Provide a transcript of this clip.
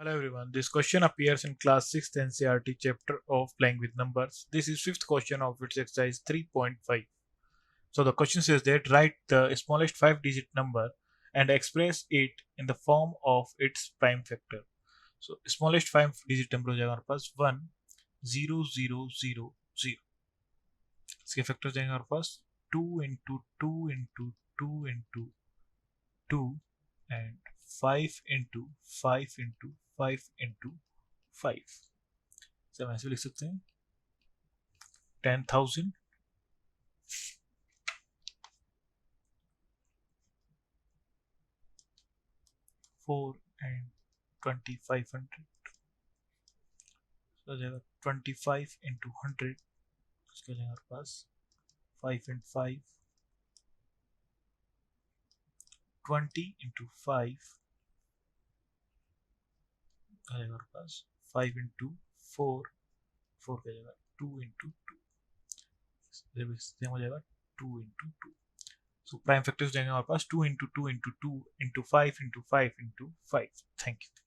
Hello everyone. This question appears in class 6th NCERT chapter of playing with numbers. This is fifth question of its exercise 3.5. So the question says that write the smallest 5-digit number and express it in the form of its prime factor. So smallest 5-digit number हो जाएगा हमारे पास 1 0 0 0 0. इसके factor जाएंगे हमारे पास 2 into 2 into 2 into 2 and 5 into 5 into 5 into 5. से हम ऐसे लिख सकते हैं 10,000 4 and 2,500. तो जाएगा 25 into 100. उसके जाएगा हमारे पास 5 and 5. 20 into 5. जाएगा हमारे पास 5 into 4. 4 का जाएगा 2 into 2. हो जाएगा 2 into 2. So prime factors जाएंगे हमारे पास 2 into 2 into 2 into 5 into 5 into 5. Thank you.